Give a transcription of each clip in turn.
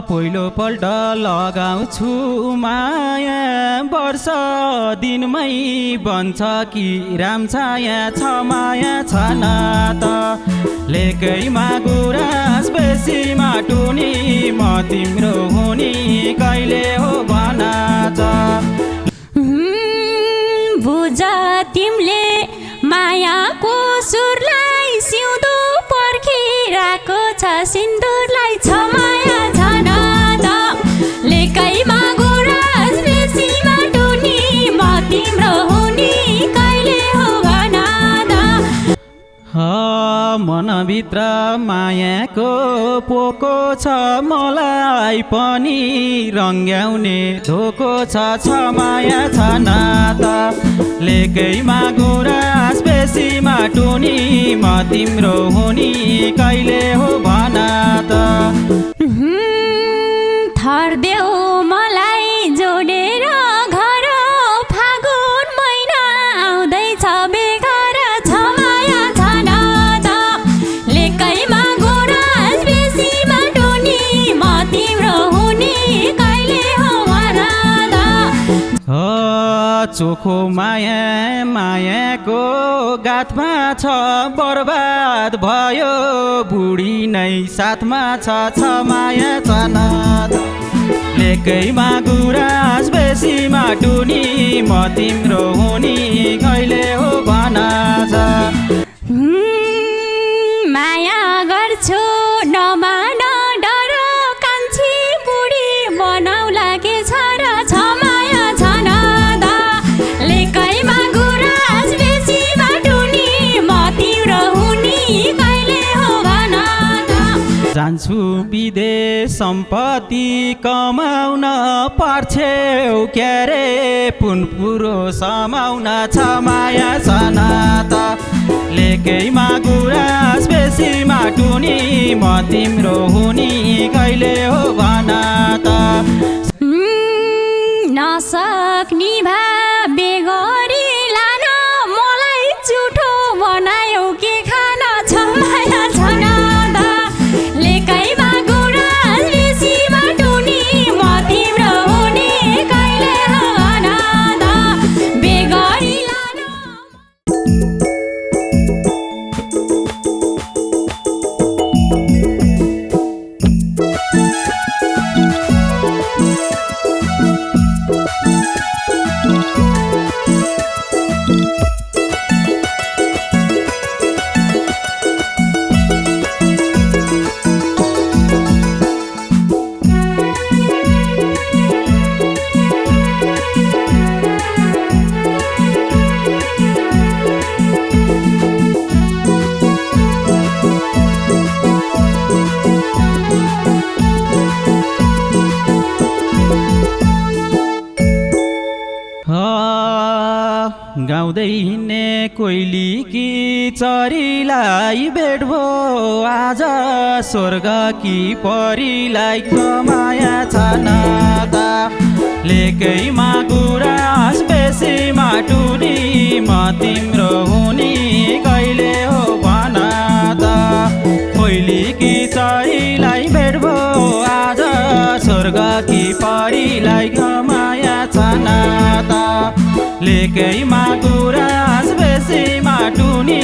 पहिलोपल्ट लगाउँछु माया वर्ष दिनमै बन्छ कि रामछाया छ माया छ नाता लेकैमा गुराँस बेसीमा टुनी म तिम्रो हुनी कहिले हो भना त बुझ तिमीले मायाको सुरलाई सिउँदो पर्खिरहेको छ सिन्दुरलाई छ माया छ नाता लेकैमा गुराँस बेसीमा टुनी म तिम्रो हुनी कहिले हो भना त मनभित्र मायाको पोको छ मलाई पनि रङ्ग्याउने धोको छ माया छ नाता लेकैमा गुराँस बेसीमा टुनी म तिम्रो हुनी कहिले हो भना त थर्देऊ मलाई जोडेर घर फागुन महिना आउँदैछ बेघर छ माया छ नाता लेकैमा गुराँस बेसीमा टुनी म तिम्रो हुनी कहिले हो भना त चोखो माया मायाको गाथमा छ बर्बाद भयो बुढी नै साथमा छ माया छ नाता लेकैमा गुराँस बेसीमा टुनी म तिम्रो हुनी कहिले हो भना छ माया गर्छु नमान डर कान्छी बुढी बनाउला के छ र छ माया छ नाता लेकैमा गुराँस बेसीमा टुनी म तिम्रो हुनी कहिले हो भना त जान्छु विदेश सम्पत्ति कमाउन पर्छौ क्यारे पुनपुरो समाउन छ माया छ नाता लेकैमा गुराँस बेसीमा टुनी म तिम्रो हुनी कहिले हो भना त नसक्ने भा बेगरी लान मलाई जुठो बनायो के खान छ माया छ नाता लेकैमा गुराँस बेसीमा टुनी म तिम्रो हुनी कहिले हो भना त बेगरी लान गाउँदै हिँड्ने कोइली कि चरीलाई भेट भो आज स्वर्ग कि परीलाई माया छ नाता लेकैमा गुराँस बेसीमा टुनी म तिम्रो हुनी कहिले हो भना त कोइली कि चरीलाई भेट भो आज स्वर्ग कि परीलाई माया छ नाता लेकैमा गुराँस बेसीमा टुनी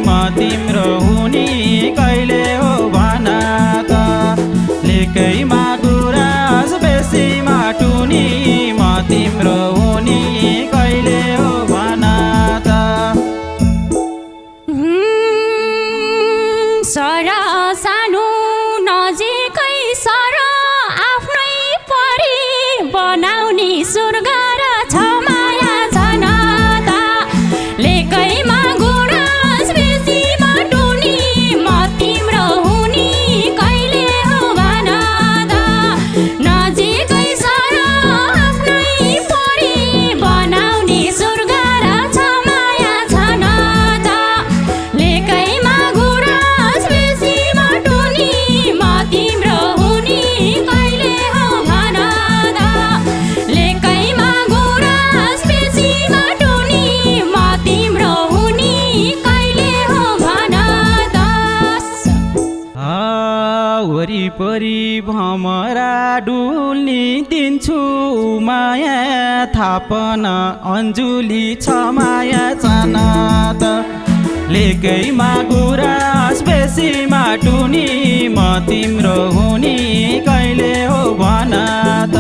म तिम्रो हुनी कहिले हो भना त लेकैमा गुराँस बेसीमा टुनी म तिम्रो हुनी कहिले हो भना त सर सानो नजिकै सर आफ्नै परी बनाउने स्वर्ग र छ माया छ नाता लेकैमा गुराँस बेसीमा टुनी म तिम्रो हुनी कहिले हो भना त गोरी भमरा डुल्नी दिन्छु माया थापन अन्जुली छ माया चानत लेकैमा गुराँस बेसी माटुनी म तिम्रो हुनी कहिले हो भन त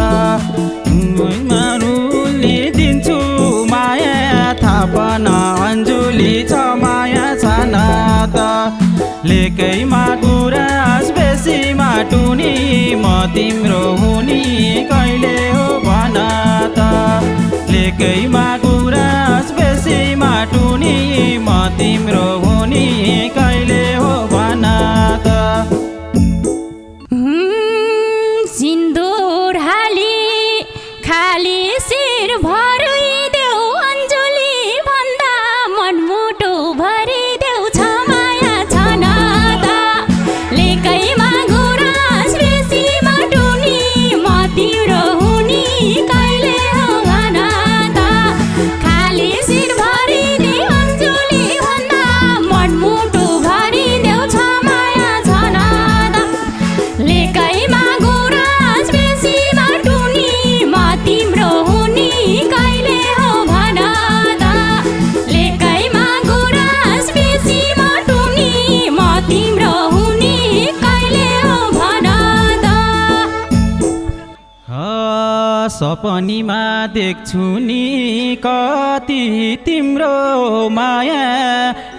डुल्नी दिन्छु माया थापन अन्जुली छ माया चानत लेकैमा गुराँस बेसी माटुनी म तिम्रो हुनी कहिले हो भन त लेकैमा गुराँस बेसी माटुनी म तिम्रो हुनी कहिले हो भन त सिन्दुर हाली खाली शिर भरिदेऊ अन्जुली भन्दा मनमुटु भरिदेऊ छ माया छन त लेकैमा गुराँस बेसी माटुनी म तिम्रो हुनी कहिले हो भन त खाली शिर भरिदेऊ अन्जुली भन्दा मनमुटु भरिदेऊ छ माया छन त लेकैमा गुराँस बेसी माटुनी म तिम्रो हुनी कहिले हो भन त लेकैमा गुराँस बेसी माटुनी म तिम्रो हुनी कहिले हो भन त सपनीमा देख्छु नि कति तिम्रो माया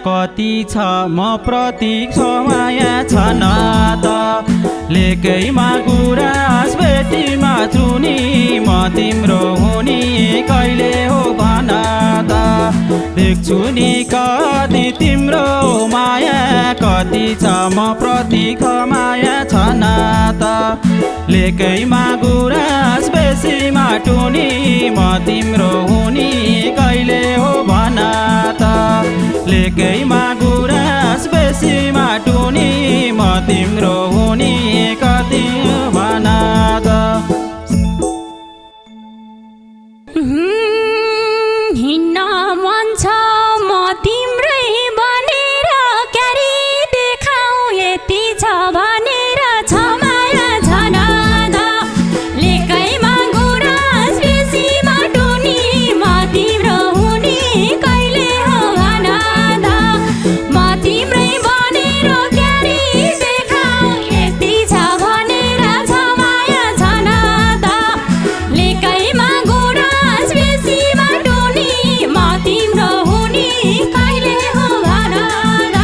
कति छ म प्रति छ माया छन त लेकैमा गुराँस बेटीमा चुनी म तिम्रो हुनी कहिले हो भन त देख्छु नि कति तिम्रो माया कति छ म प्रति ख माया छन त लेकैमा गुराँस बेसी माटुनी म तिम्रो हुनी कहिले हो भन त लेकैमा गुराँस बेसी माटुनी म तिम्रो हुनी कति भन त हिँड्न मन छ म तिम्रै बनेर क्यारी देखाऊ यति छ भनेर छ माया छन त लेकैमा गुराँस बेसी माटुनी म तिम्रो हुनी कहिले हो भन त म तिम्रै बनेर क्यारी देखाऊ यति छ भनेर छ माया छन त लेकैमा गुराँस बेसी माटुनी म तिम्रो हुनी कहिले हो भन त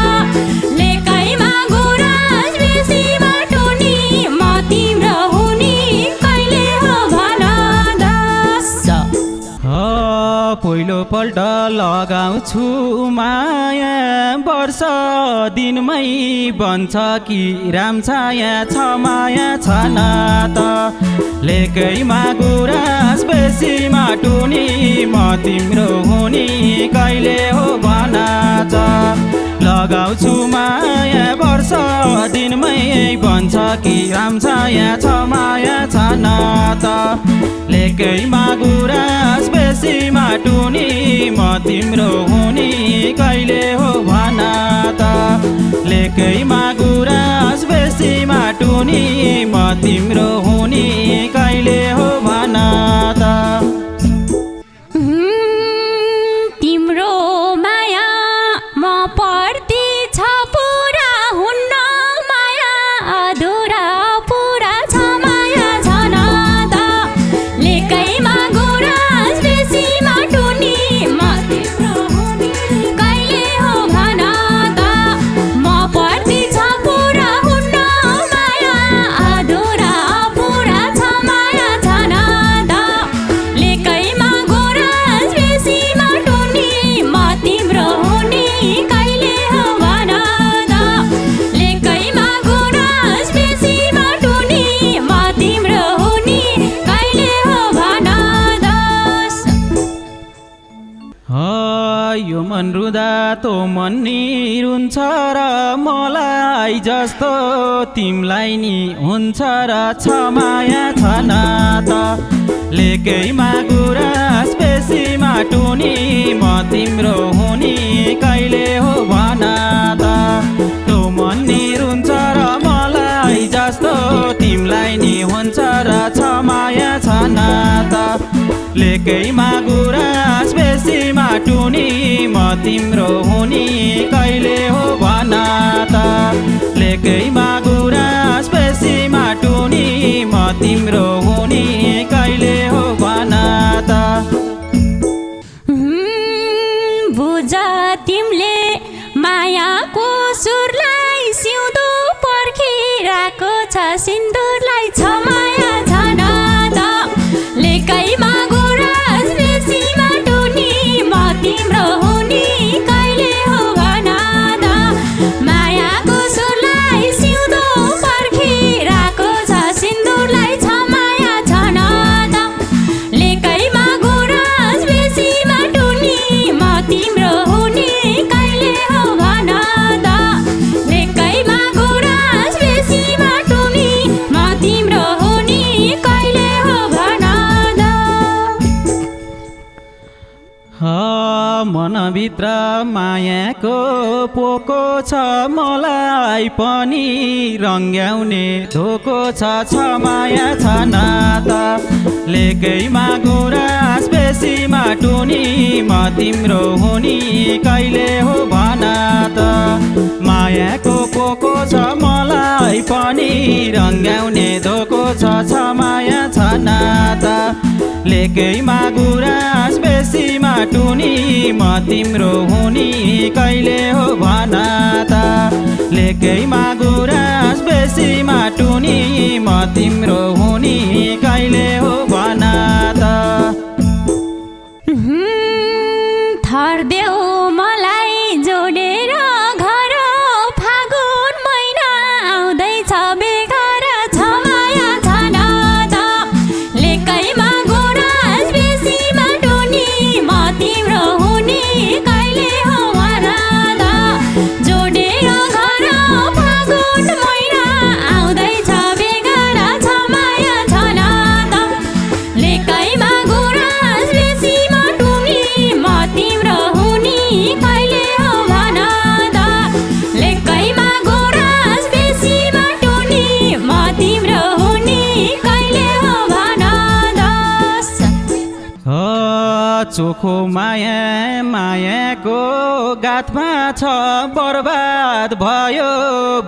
लेकैमा गुराँस बेसी माटुनी म तिम्रो हुनी कहिले हो भन त पहिलो पल्ट लगाउँछु माया वर्ष दिनमै बन्छ कि रामछाया छ माया छन त लेकैमा गुराँस बेसी माटुनी म तिम्रो हुनी कहिले हो भन त लगाउँछु माया वर्ष दिनमै बन्छ कि रामछाया छ माया छन त लेकैमा गुराँस बेसी माटुनी म तिम्रो हुनी कहिले हो भन त लेकैमा गुराँस बेसी माटुनी म तिम्रो हुनी कहिले हो भन त तिम्रो माया म पर्ति छ पुरा हुन्न माया अधुरा पुरा छ माया छन त लेकैमा गुराँस बेसी माटुनी म तिम्रो हुनी कहिले हो भन त म पर्ति छ पुरा हुन्न माया अधुरा पुरा छ माया छन त लेकैमा गुराँस बेसी माटुनी म तिम्रो हुनी कहिले हो भन त लेकैमा गुराँस बेसी माटुनी म तिम्रो हुनी कहिले हो भन त यो मन रुँदा तो मन नि रुन्छ र मलाई जस्तो तिमलाई नि हुन्छ र छ माया छन त लेकैमा गुराँस बेसी माटुनी म तिम्रो हुनी कहिले हो भन त तो मन नि रुन्छ र मलाई जस्तो तिमलाई नि हुन्छ र छ माया छ नाता लेकैमा गुराँस बेसी माटुनी म तिम्रो हुनी कहिले हो भन त लेकैमा गुराँस बेसी माटुनी म तिम्रो हुनी कहिले हो भन त बुझ तिमीले मायाको सुरलाई सिउँदो पर्खिरहेको छ सिन्दुरलाई छ माया छ नाता लेकैमा गुराँस बेसी माटुनी म तिम्रो हुनी कहिले हो भन त मायाको सुरलाई सिउँदो पर्खिरहेको छ सिन्दुरलाई छ माया छ नाता लेकैमा गुराँस बेसी माटुनी म तिम्रो हुनी कहिले हो भन त लेकैमा गुराँस बेसी माटुनी म तिम्रो हुनी कहिले हो भन त मनभित्र मायाको पोको छ मलाई पनि रङ्ग्याउने धोको छ माया छ नाता लेकैमा गुराँस बेसी माटुनी म तिम्रो हुनी कहिले हो भन त मायाको पोको छ मलाई पनि रङ्ग्याउने धोको छ माया छ नाता लेकैमा गुराँस बेसी माटुनी म तिम्रो हुनी कहिले हो भन त लेकैमा गुराँस बेसी माटुनी म तिम्रो हुनी कहिले हो भन त थर्देऊ मलाई जोडेर घर फागुन महिना आउँदैछ बेघर छ माया छ नाता लेकैमा गुराँस बेसी माटुनी म तिम्रो हुनी कहिले हो भन त जोडेर घर फागुन महिना आउँदैछ बेघर छ माया छ नाता लेकैमा गुराँस बेसी माटुनी म तिम्रो हुनी कहिले हो भन त लेकैमा गुराँस बेसी माटुनी म तिम्रो हुनी कहिले हो भन त चोखो माया मायाको गाथमा छ बर्बाद भयो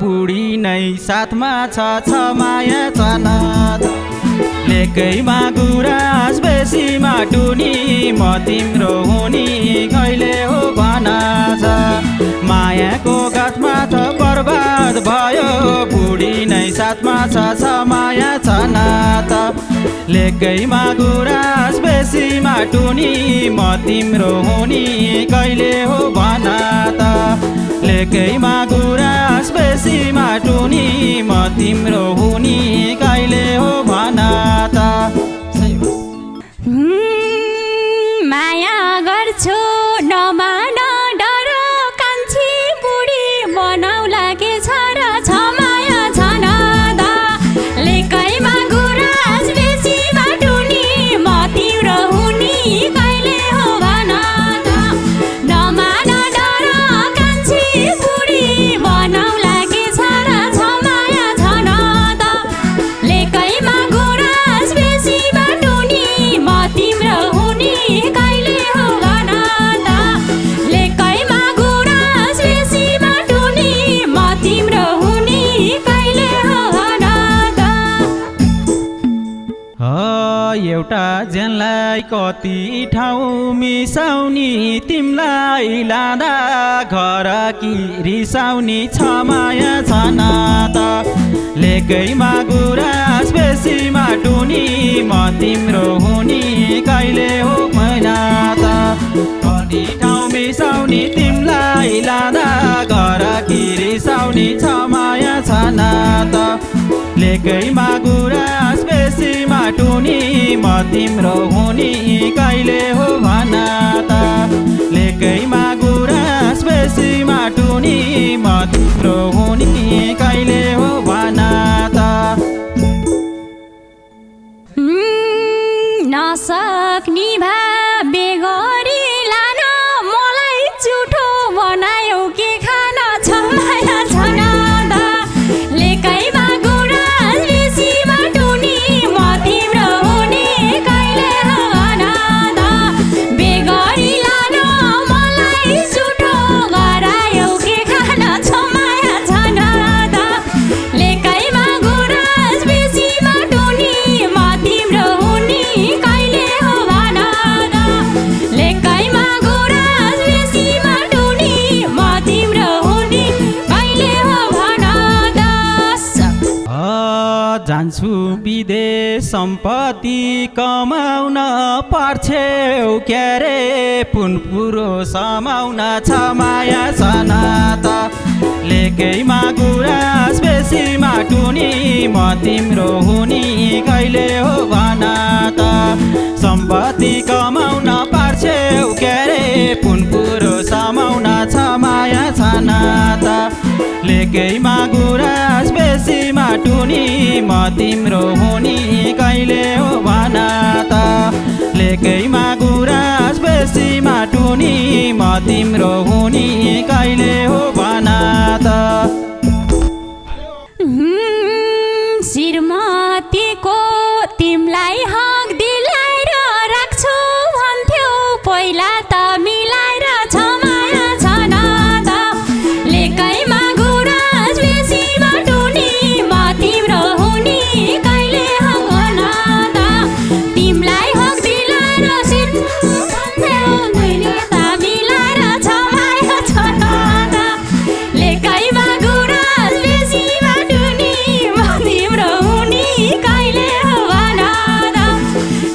बुढी नै साथमा छ माया छ नाता लेकैमा गुराँस बेसी माटुनी म तिम्रो हुनी कहिले हो भन त मायाको गाथमा छ बर्बाद भयो बुढी नै साथमा छ माया छ नाता लेकैमा गुराँस बेसी माटुनी म तिम्रो हुनी कहिले हो भन त लेकैमा गुराँस बेसी माटुनी म तिम्रो हुनी कहिले हो भन त माया गर्छु नमान डर कान्छी बुढी बनाउला के छ र छ माया छ नाता लेकैमा गुराँस बेसी माटुनी म तिम्रो हुनी कहिले हो भन त नमान डर कान्छी बुढी बनाउला के छ र छ माया छ नाता लेकैमा गुराँस बेसी माटुनी म तिम्रो हुनी कहिले हो भन त लेकैमा गुराँस बेसी माटुनी म तिम्रो हुनी कहिले हो भन त एउटा जेनलाई कति ठाउँ मिसाउनी तिमलाई लाँदा घर कि रिसाउनी छ माया छ नाता लेकैमा गुराँस बेसी माटुनी म तिम्रो हुनी कहिले हो भन त कति ठाउँ मिसाउनी तिमलाई लाँदा घर कि रिसाउनी छ माया छ नाता लेकैमा गुराँस बेसी माटुनी म तिम्रो हुनी कहिले हो भन त लेकैमा गुराँस बेसी माटुनी म तिम्रो हुनी कहिले हो भन त नसक्ने भए बेगरी लान मलाई जुठो बनायो के खान छ माया छ नाता लेकैमा गुराँस जान्छु विदेश सम्पत्ति कमाउन पर्छेउ क्यारे पुनपुरो समाउन छ माया सनाता लेकैमा गुराँस बेसी माटुनी म तिम्रो हुनी कहिले हो भना त सम्पत्ति कमाउन पर्छेउ क्यारे पुनपुरो समाउन छ माया सनाता लेकैमा गुराँस बेसी माटुनी म तिम्रो हुनी कहिले हो भना त लेकैमा गुराँस बेसी माटुनी म तिम्रो हुनी कहिले हो भना त श्रीमतीको तिमलाई हक दिलाएर राख्छु भन्थ्यौ पहिला त मिलाएर छ माया छन त लेकैमा गुराँस बेसी माटुनी म तिम्रो हुनी कहिले हो भन त तिमलाई हक दिलाएर भन्थ्यौ मैले त मिलाएर छ माया छन त लेकैमा गुराँस बेसी माटुनी म तिम्रो हुनी कहिले हो भन त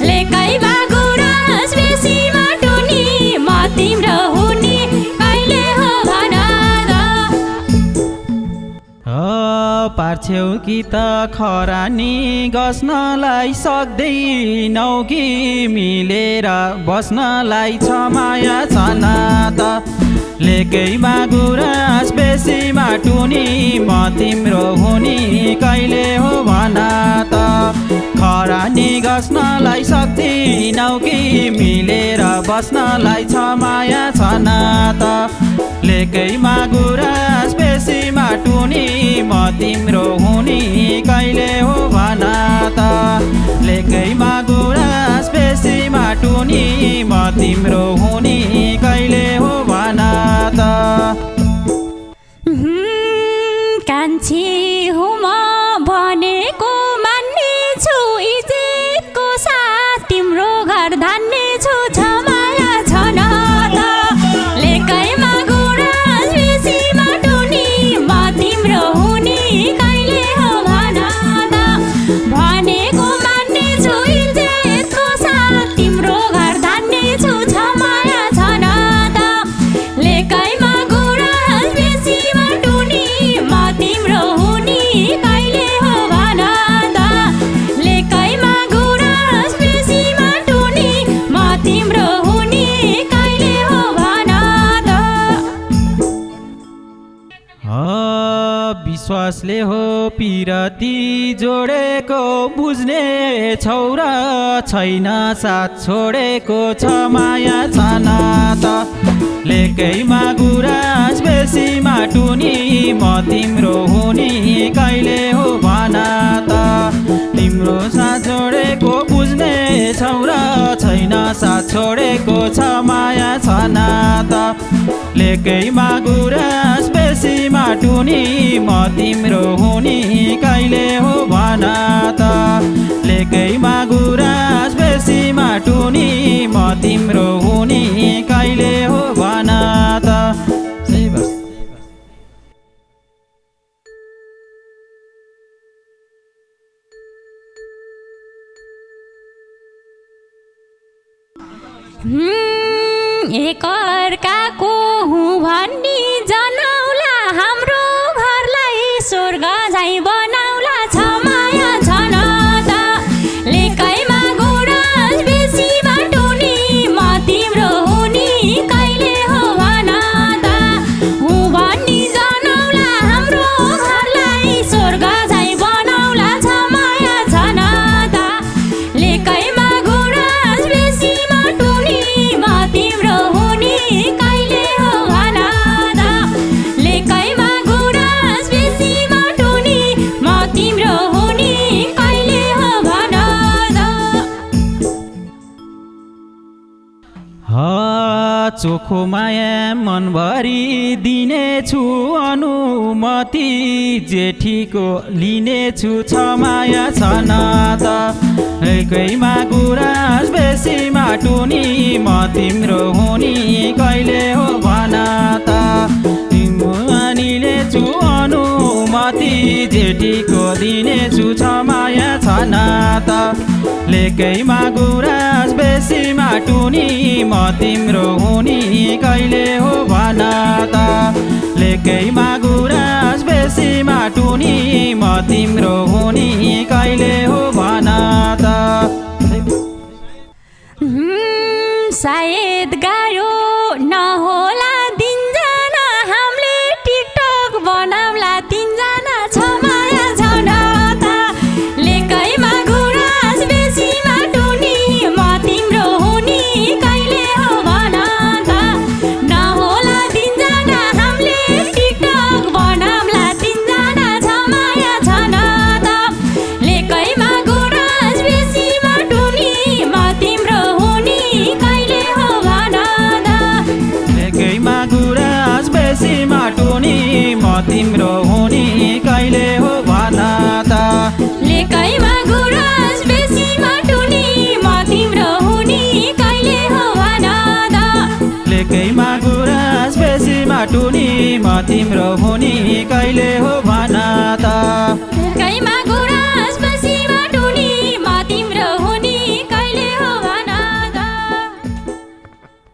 लेकैमा गुराँस बेसी माटुनी म तिम्रो हुनी कहिले हो भन त पार्छेउ कि त खरानी गस्नलाई सक्दैनौ कि मिलेर बस्नलाई छ माया छन त लेकैमा गुराँस बेसी माटुनी म तिम्रो हुनी कहिले हो भन त खरानी गस्नलाई सक्दैनौ कि मिलेर बस्नलाई छ माया छन त लेकैमा गुराँस बेसी माटुनी म तिम्रो हुनी कहिले हो भन त लेकैमा गुराँस बेसी माटुनी म तिम्रो हुनी कहिले हो भन त कान्छी हुँ म भनेको मान्ने छु इज्जतको साथ तिम्रो घर धान्ने छु छ माया छन त लेकैमा गुराँस बेसी माटुनी म तिम्रो हुनी कहिले हो भन त भनेको मान्ने छु इज्जतको साथ तिम्रो घर धान्ने छु छ माया छन त लेकैमा गुराँस बेसी माटुनी म तिम्रो हुनी कहिले हो भन त लेकैमा गुराँस बेसी माटुनी म तिम्रो हुनी कहिले हो भन त विश्वासले हो पिरती जोडेको बुझ्ने छौरा छैन साथ छोडेको छ माया छन त लेकैमा गुराँस बेसी माटुनी म तिम्रो हुनी कहिले हो भन त तिम्रो साथ जोडेको बुझ्ने छौरा छैन साथ छोडेको छ माया छन त लेकैमा गुराँस बेसी माटुनी म तिम्रो हुनी कहिले हो भन त लेकैमा गुराँस बेसी माटुनी म तिम्रो हुनी कहिले हो भन त सही बस एकअर्काको हुँ भन्ने जनाउला हाम्रो घरलाई स्वर्ग झैँ बनाउला छ माया छन त लेकैमा गुराँस बेसी माटुनी म तिम्रो हुनी कहिले हो भन त हुँ भन्ने जनाउला हाम्रो घरलाई स्वर्ग झैँ बनाउला छ माया छन त लेकैमा गुराँस बेसी माटुनी म तिम्रो हुनी कहिले हो भन त लेकैमा गुराँस बेसी माटुनी म तिम्रो हुनी कहिले हो भन त चोखो माया मनभरि दिनेछु अनुमति जेठीको लिनेछु छ माया छन त लेकैमा गुराँस बेसी माटुनी म तिम्रो हुनी कहिले हो भन त तिम्रो लिनेछु अनुमति मती जेठीको दिनेछु छ माया छ नाता लेकैमा गुराँस बेसीमा टुनी म तिम्रो हुनी कहिले हो भन त लेकैमा गुराँस बेसीमा टुनी म तिम्रो हुनी कहिले हो भन त सायद गाह्रो नहोला दिनजना हामीले टिकटक बनाउला तिनजना छ माया छ नाता लेकैमा गुराँस बेसीमा टुनी म तिम्रो हुनी कहिले हो भन त नहोला दिनजना हामीले टिकटक बनाउला तिनजना छ माया छ नाता लेकैमा गुराँस बेसीमा टुनी म तिम्रो हुनी कहिले हो भन त लेकैमा गुराँस बेसीमा टुनी म तिम्रो हुनी कहिले हो भन त लेकैमा गुराँस बेसीमा टुनी म तिम्रो हुनी कहिले हो भन त लेकैमा गुराँस बेसीमा टुनी म तिम्रो हुनी कहिले हो भन त लेकैमा